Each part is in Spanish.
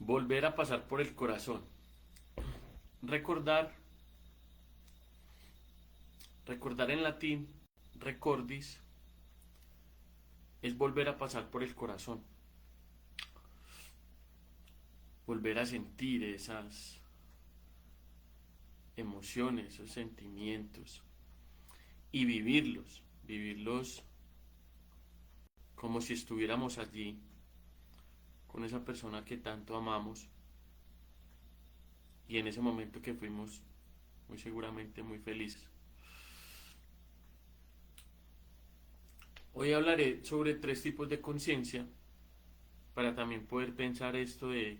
Volver a pasar por el corazón. Recordar, recordar en latín, recordis, es volver a pasar por el corazón. Volver a sentir esas emociones, esos sentimientos y vivirlos como si estuviéramos allí con esa persona que tanto amamos y en ese momento que fuimos muy seguramente muy felices. Hoy hablaré sobre tres tipos de conciencia para también poder pensar esto de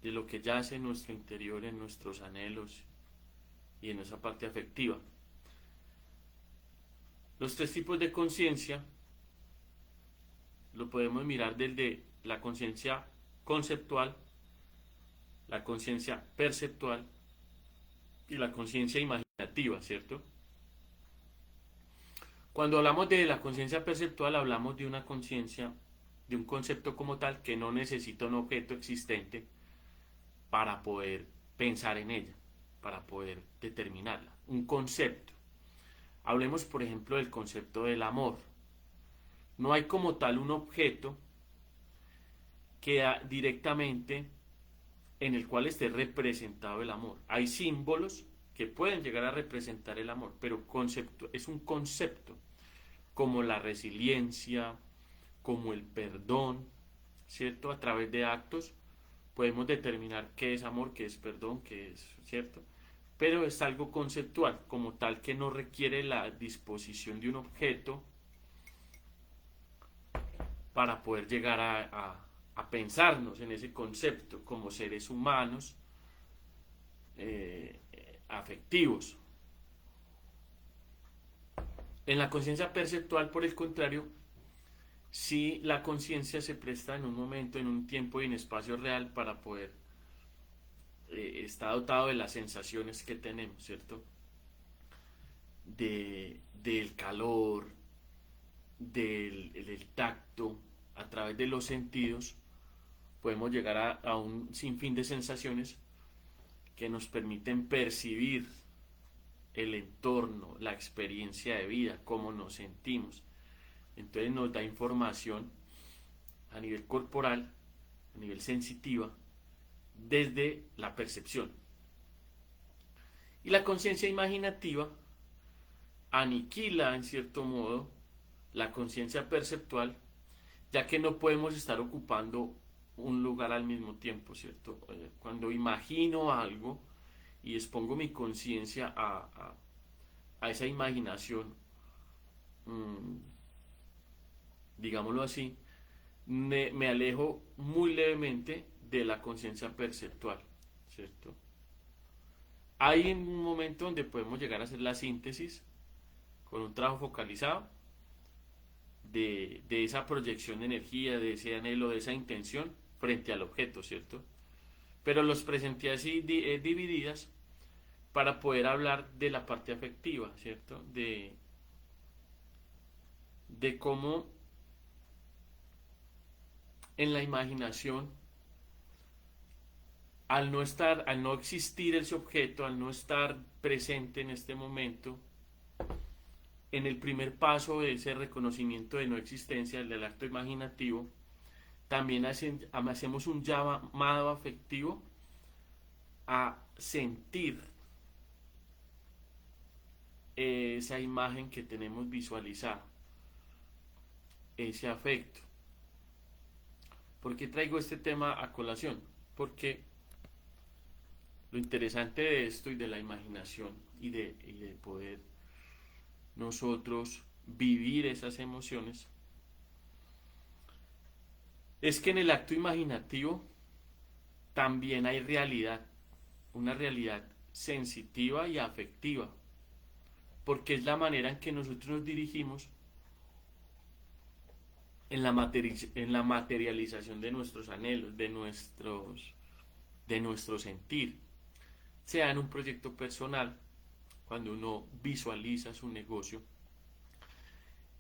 lo que yace en nuestro interior, en nuestros anhelos y en esa parte afectiva. Los tres tipos de conciencia lo podemos mirar desde la conciencia conceptual, la conciencia perceptual y la conciencia imaginativa, ¿cierto? Cuando hablamos de la conciencia perceptual, hablamos de una conciencia, de un concepto como tal que no necesita un objeto existente para poder pensar en ella, para poder determinarla. Un concepto. Hablemos, por ejemplo, del concepto del amor. No hay como tal un objeto que directamente en el cual esté representado el amor. Hay símbolos que pueden llegar a representar el amor, pero concepto, es un concepto como la resiliencia, como el perdón, ¿cierto? A través de actos podemos determinar qué es amor, qué es perdón, qué es, ¿cierto? Pero es algo conceptual, como tal que no requiere la disposición de un objeto para poder llegar a pensarnos en ese concepto como seres humanos eh, afectivos. En la conciencia perceptual, por el contrario, si la conciencia se presta en un momento, en un tiempo y en espacio real para poder está dotado de las sensaciones que tenemos, ¿cierto? Del calor, del tacto, a través de los sentidos, podemos llegar a un sinfín de sensaciones que nos permiten percibir el entorno, la experiencia de vida, cómo nos sentimos. Entonces nos da información a nivel corporal, a nivel sensitiva, desde la percepción. Y la conciencia imaginativa aniquila en cierto modo la conciencia perceptual, ya que no podemos estar ocupando un lugar al mismo tiempo, ¿cierto? Cuando imagino algo y expongo mi conciencia a esa imaginación, mmm, digámoslo así, me alejo muy levemente de la conciencia perceptual, ¿cierto? Hay un momento donde podemos llegar a hacer la síntesis con un trabajo focalizado de esa proyección de energía, de ese anhelo, de esa intención frente al objeto, ¿cierto? Pero los presenté así divididas para poder hablar de la parte afectiva, ¿cierto? De cómo en la imaginación, al no estar, al no existir ese objeto, al no estar presente en este momento, en el primer paso de ese reconocimiento de no existencia, del acto imaginativo, también hacemos un llamado afectivo a sentir esa imagen que tenemos visualizada, ese afecto. ¿Por qué traigo este tema a colación? Porque lo interesante de esto y de la imaginación y de poder nosotros vivir esas emociones es que en el acto imaginativo también hay realidad, una realidad sensitiva y afectiva, porque es la manera en que nosotros nos dirigimos en la materialización de nuestros anhelos, de nuestro sentir, sea en un proyecto personal, cuando uno visualiza su negocio.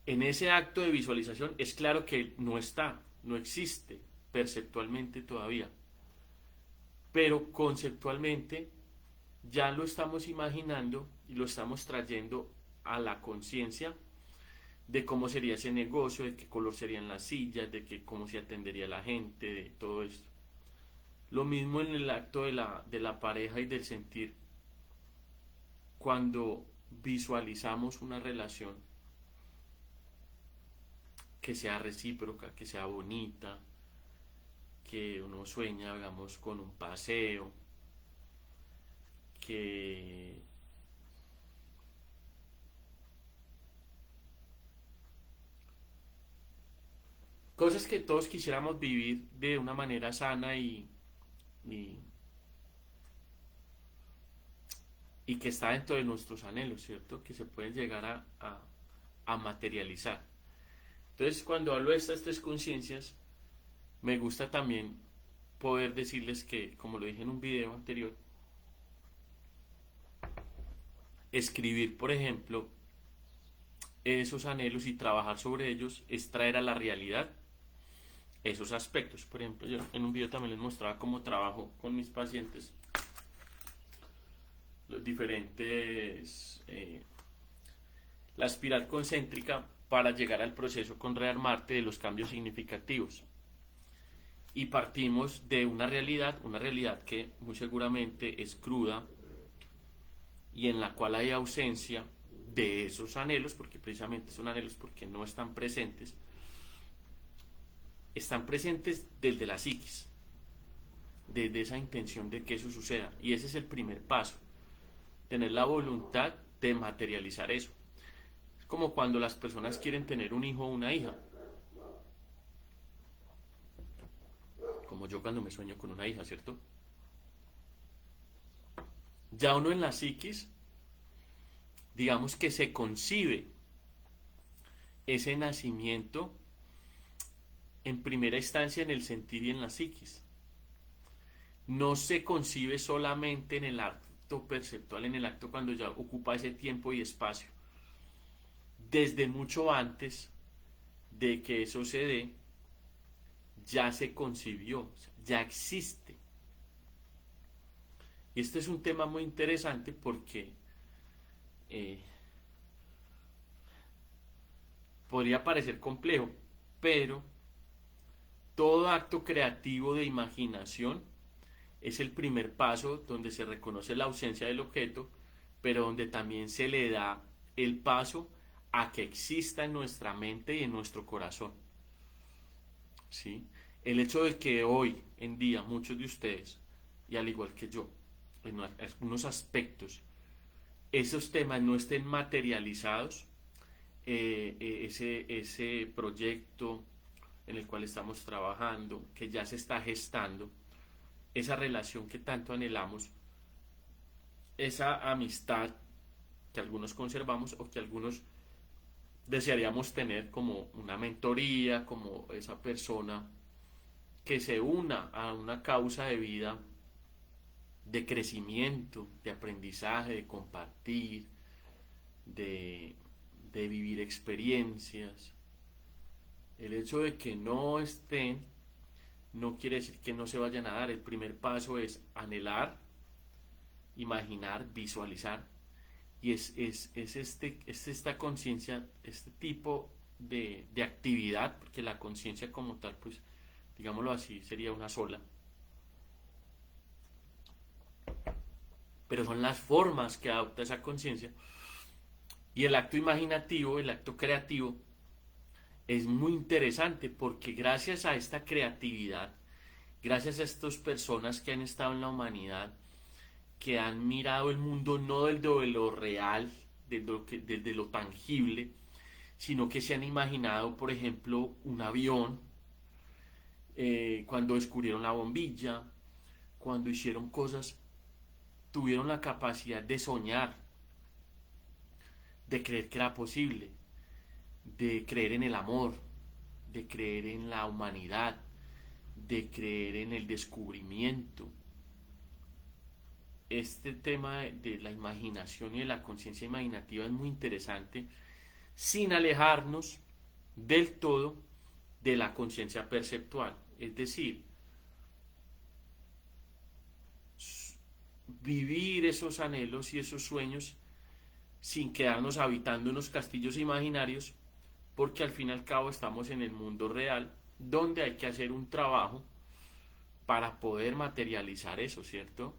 En ese acto de visualización es claro que no está, no existe, perceptualmente todavía, pero conceptualmente ya lo estamos imaginando y lo estamos trayendo a la conciencia de cómo sería ese negocio, de qué color serían las sillas, de que, cómo se atendería la gente, de todo esto. Lo mismo en el acto de la pareja y del sentir, cuando visualizamos una relación que sea recíproca, que sea bonita, que uno sueña, digamos, con un paseo, que cosas que todos quisiéramos vivir de una manera sana y, y que está dentro de nuestros anhelos, ¿cierto? Que se pueden llegar a materializar. Entonces, cuando hablo de estas tres conciencias, me gusta también poder decirles que, como lo dije en un video anterior, escribir, por ejemplo, esos anhelos y trabajar sobre ellos es traer a la realidad esos aspectos. Por ejemplo, yo en un video también les mostraba cómo trabajo con mis pacientes los diferentes, la espiral concéntrica para llegar al proceso con rearmarte de los cambios significativos. Y partimos de una realidad que muy seguramente es cruda y en la cual hay ausencia de esos anhelos, porque precisamente son anhelos porque no están presentes desde la psiquis, desde esa intención de que eso suceda. Y ese es el primer paso, tener la voluntad de materializar eso. Es como cuando las personas quieren tener un hijo o una hija, como yo cuando me sueño con una hija, ¿cierto? Ya uno en la psiquis, digamos que se concibe ese nacimiento en primera instancia en el sentir y en la psiquis. No se concibe solamente en el acto perceptual, en el acto cuando ya ocupa ese tiempo y espacio. Desde mucho antes de que eso se dé, ya se concibió, ya existe. Y este es un tema muy interesante porque eh, podría parecer complejo, pero todo acto creativo de imaginación es el primer paso donde se reconoce la ausencia del objeto, pero donde también se le da el paso a que exista en nuestra mente y en nuestro corazón. ¿Sí? El hecho de que hoy en día muchos de ustedes, y al igual que yo, en algunos aspectos, esos temas no estén materializados, ese proyecto en el cual estamos trabajando, que ya se está gestando, esa relación que tanto anhelamos, esa amistad que algunos conservamos o que algunos desearíamos tener como una mentoría, como esa persona que se una a una causa de vida, de crecimiento, de aprendizaje, de compartir, de, de vivir experiencias. El hecho de que no estén no quiere decir que no se vayan a dar. El primer paso es anhelar, imaginar, visualizar. Y es esta conciencia, este tipo de actividad, porque la conciencia como tal, pues, digámoslo así, sería una sola. Pero son las formas que adopta esa conciencia. Y el acto imaginativo, el acto creativo, es muy interesante porque gracias a esta creatividad, gracias a estas personas que han estado en la humanidad, que han mirado el mundo no desde lo real, desde lo tangible, sino que se han imaginado, por ejemplo, un avión, cuando descubrieron la bombilla, cuando hicieron cosas, tuvieron la capacidad de soñar, de creer que era posible, de creer en el amor, de creer en la humanidad, de creer en el descubrimiento. Este tema de la imaginación y de la conciencia imaginativa es muy interesante, sin alejarnos del todo de la conciencia perceptual. Es decir, vivir esos anhelos y esos sueños sin quedarnos habitando unos castillos imaginarios, porque al fin y al cabo estamos en el mundo real, donde hay que hacer un trabajo para poder materializar eso, ¿cierto?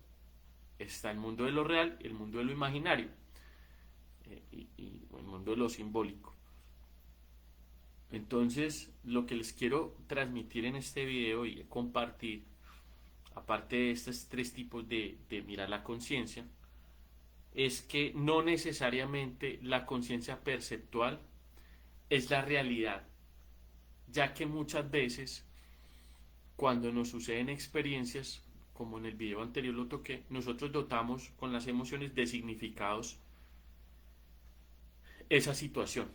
Está el mundo de lo real, el mundo de lo imaginario, y el mundo de lo simbólico. Entonces, lo que les quiero transmitir en este video y compartir, aparte de estos tres tipos de mirar la conciencia, es que no necesariamente la conciencia perceptual es la realidad, ya que muchas veces cuando nos suceden experiencias, como en el video anterior lo toqué, nosotros dotamos con las emociones de significados esa situación.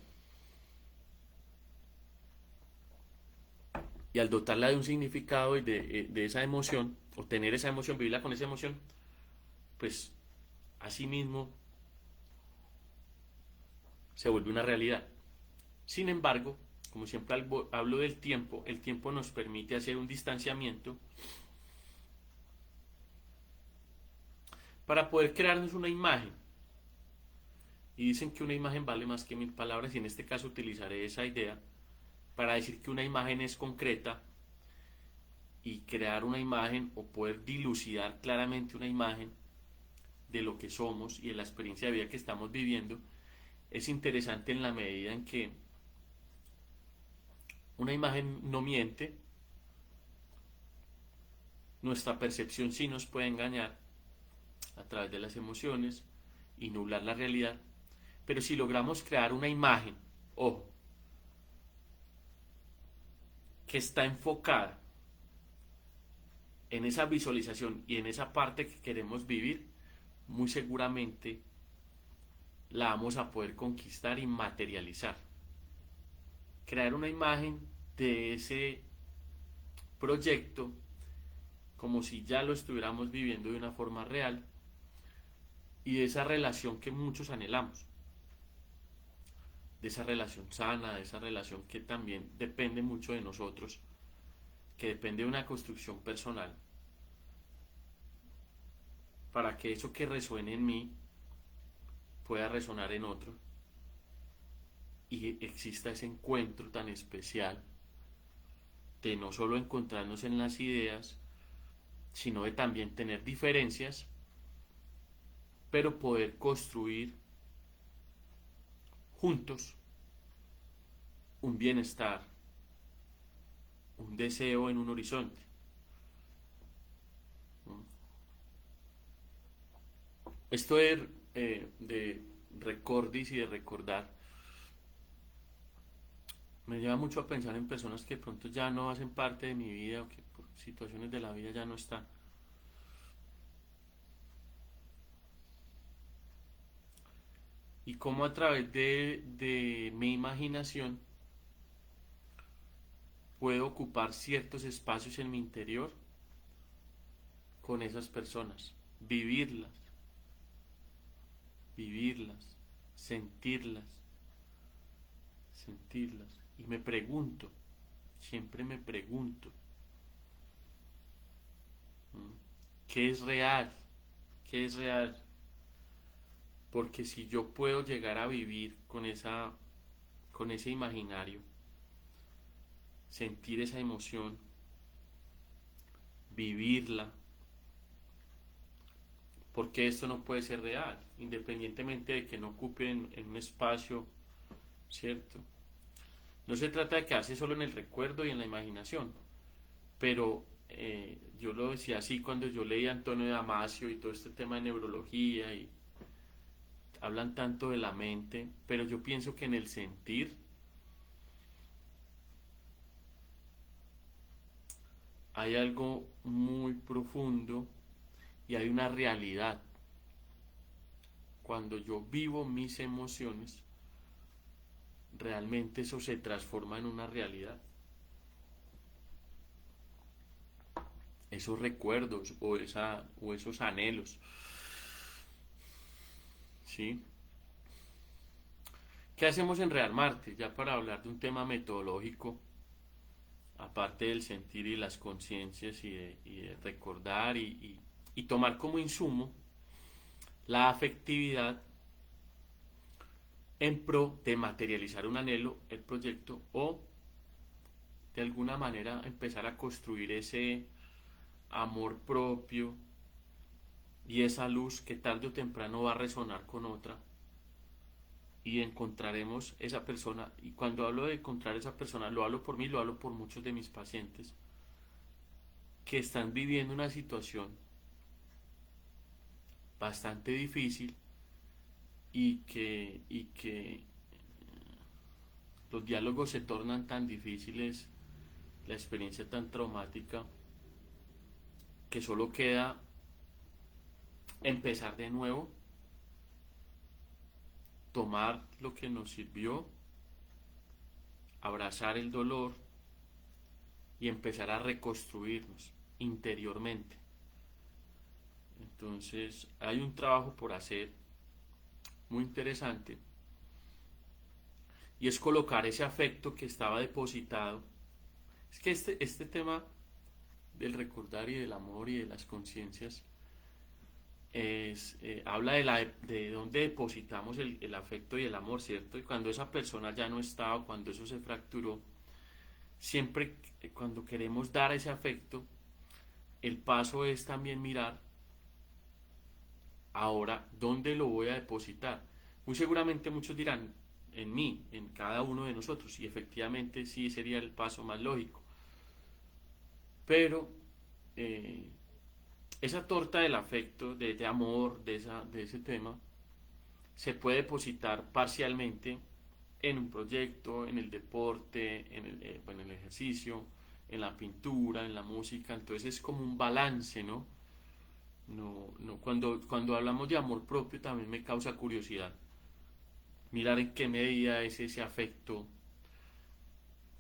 Y al dotarla de un significado y de esa emoción, o tener esa emoción, vivirla con esa emoción, pues asimismo se vuelve una realidad. Sin embargo, como siempre hablo del tiempo, el tiempo nos permite hacer un distanciamiento para poder crearnos una imagen. Y dicen que una imagen vale más que 1000 palabras, y en este caso utilizaré esa idea para decir que una imagen es concreta, y crear una imagen o poder dilucidar claramente una imagen de lo que somos y de la experiencia de vida que estamos viviendo es interesante en la medida en que una imagen no miente, nuestra percepción sí nos puede engañar a través de las emociones y nublar la realidad, pero si logramos crear una imagen, ojo, que está enfocada en esa visualización y en esa parte que queremos vivir, muy seguramente la vamos a poder conquistar y materializar. Crear una imagen de ese proyecto como si ya lo estuviéramos viviendo de una forma real, y de esa relación que muchos anhelamos, de esa relación sana, de esa relación que también depende mucho de nosotros, que depende de una construcción personal, para que eso que resuene en mí pueda resonar en otro y exista ese encuentro tan especial de no solo encontrarnos en las ideas, sino de también tener diferencias, pero poder construir juntos un bienestar, un deseo en un horizonte. Esto de recordis y de recordar me lleva mucho a pensar en personas que de pronto ya no hacen parte de mi vida, o que por situaciones de la vida ya no están. Y cómo a través de mi imaginación puedo ocupar ciertos espacios en mi interior con esas personas, vivirlas, vivirlas, sentirlas, sentirlas. Y me pregunto, siempre me pregunto, ¿qué es real? ¿Qué es real? Porque si yo puedo llegar a vivir con ese imaginario, sentir esa emoción, vivirla, porque esto no puede ser real, independientemente de que no ocupe en un espacio, ¿cierto? No se trata de quedarse solo en el recuerdo y en la imaginación, pero yo lo decía así cuando yo leía a Antonio Damasio y todo este tema de neurología, y hablan tanto de la mente, pero yo pienso que en el sentir hay algo muy profundo y hay una realidad. Cuando yo vivo mis emociones, realmente eso se transforma en una realidad. Esos recuerdos o esos anhelos, ¿sí? ¿Qué hacemos en Real Marte? Ya para hablar de un tema metodológico aparte del sentir y las conciencias y de recordar y tomar como insumo la afectividad en pro de materializar un anhelo, el proyecto, o de alguna manera empezar a construir ese amor propio y esa luz que tarde o temprano va a resonar con otra y encontraremos esa persona. Y cuando hablo de encontrar esa persona, lo hablo por mí, lo hablo por muchos de mis pacientes que están viviendo una situación bastante difícil y que los diálogos se tornan tan difíciles, la experiencia tan traumática, que solo queda empezar de nuevo, tomar lo que nos sirvió, abrazar el dolor y empezar a reconstruirnos interiormente. Entonces hay un trabajo por hacer muy interesante, y es colocar ese afecto que estaba depositado. Es que este tema del recordar y del amor y de las conciencias habla de dónde depositamos el afecto y el amor, ¿cierto? Y cuando esa persona ya no está o cuando eso se fracturó, siempre cuando queremos dar ese afecto, el paso es también mirar ahora dónde lo voy a depositar. Muy seguramente muchos dirán en mí, en cada uno de nosotros, y efectivamente sí sería el paso más lógico. Pero esa torta del afecto, de amor, de ese tema, se puede depositar parcialmente en un proyecto, en el deporte, en el ejercicio, en la pintura, en la música. Entonces es como un balance, ¿no? No, cuando hablamos de amor propio también me causa curiosidad. Mirar en qué medida es ese afecto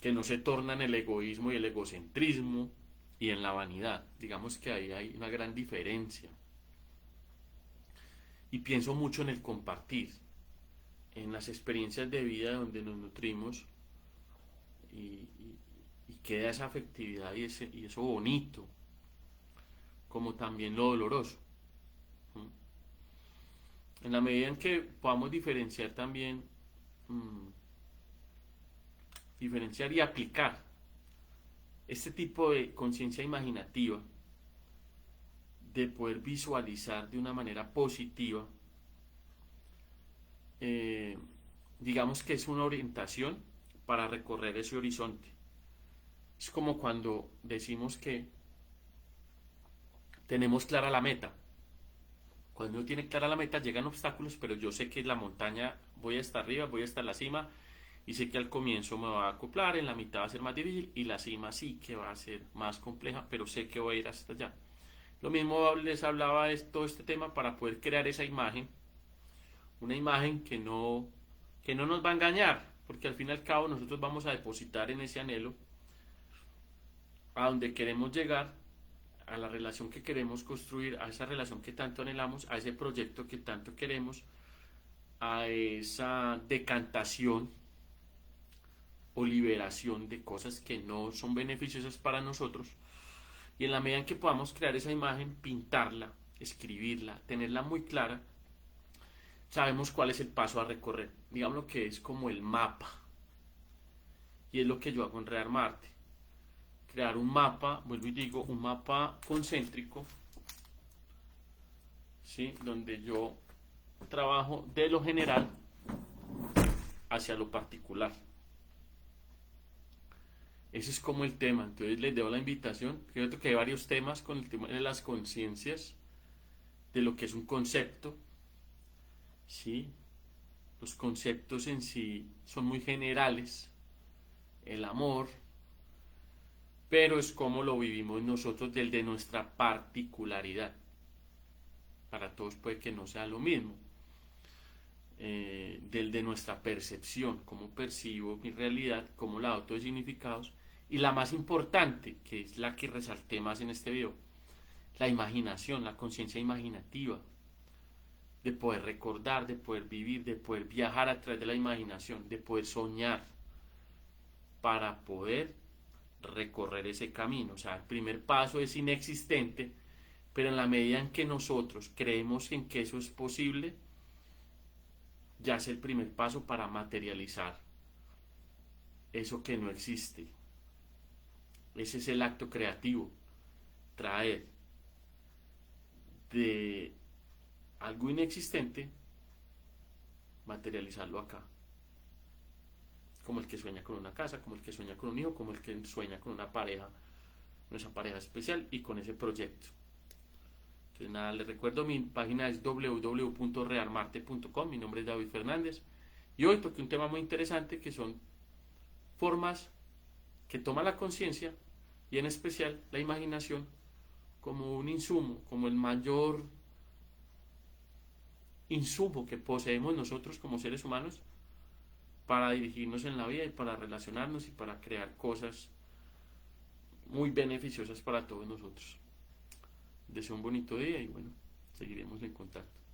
que no se torna en el egoísmo y el egocentrismo y en la vanidad. Digamos que ahí hay una gran diferencia. Y pienso mucho en el compartir, en las experiencias de vida donde nos nutrimos y queda esa afectividad y eso bonito, como también lo doloroso. En la medida en que podamos diferenciar también, diferenciar y aplicar este tipo de conciencia imaginativa, de poder visualizar de una manera positiva, digamos que es una orientación para recorrer ese horizonte. Es como cuando decimos que tenemos clara la meta. Cuando uno tiene clara la meta, llegan obstáculos, pero yo sé que en la montaña voy hasta arriba, voy hasta la cima, y sé que al comienzo me va a acoplar, en la mitad va a ser más difícil, y la cima sí que va a ser más compleja, pero sé que voy a ir hasta allá. Lo mismo les hablaba de todo este tema para poder crear esa imagen, una imagen que no nos va a engañar, porque al fin y al cabo nosotros vamos a depositar en ese anhelo a donde queremos llegar, a la relación que queremos construir, a esa relación que tanto anhelamos, a ese proyecto que tanto queremos, a esa decantación o liberación de cosas que no son beneficiosas para nosotros. Y en la medida en que podamos crear esa imagen, pintarla, escribirla, tenerla muy clara, sabemos cuál es el paso a recorrer. Digamos que es como el mapa. Y es lo que yo hago en Real Marte. Crear un mapa, vuelvo y digo, un mapa concéntrico, ¿sí? Donde yo trabajo de lo general hacia lo particular. Ese es como el tema. Entonces les dejo la invitación. Creo que hay varios temas con el tema de las conciencias, de lo que es un concepto, ¿sí? Los conceptos en sí son muy generales. El amor, pero es como lo vivimos nosotros desde nuestra particularidad. Para todos puede que no sea lo mismo. Del de nuestra percepción, cómo percibo mi realidad, cómo la doto de significados, y la más importante, que es la que resalté más en este video, la imaginación, la conciencia imaginativa, de poder recordar, de poder vivir, de poder viajar a través de la imaginación, de poder soñar, para poder recorrer ese camino. O sea, el primer paso es inexistente, pero en la medida en que nosotros creemos en que eso es posible, ya es el primer paso para materializar eso que no existe. Ese es el acto creativo, traer de algo inexistente, materializarlo acá. Como el que sueña con una casa, como el que sueña con un hijo, como el que sueña con una pareja, nuestra pareja especial y con ese proyecto. Entonces nada, les recuerdo, mi página es www.realmarte.com, mi nombre es David Fernández y hoy toqué un tema muy interesante que son formas que toma la conciencia y en especial la imaginación como un insumo, como el mayor insumo que poseemos nosotros como seres humanos para dirigirnos en la vida y para relacionarnos y para crear cosas muy beneficiosas para todos nosotros. Deseo un bonito día y bueno, seguiremos en contacto.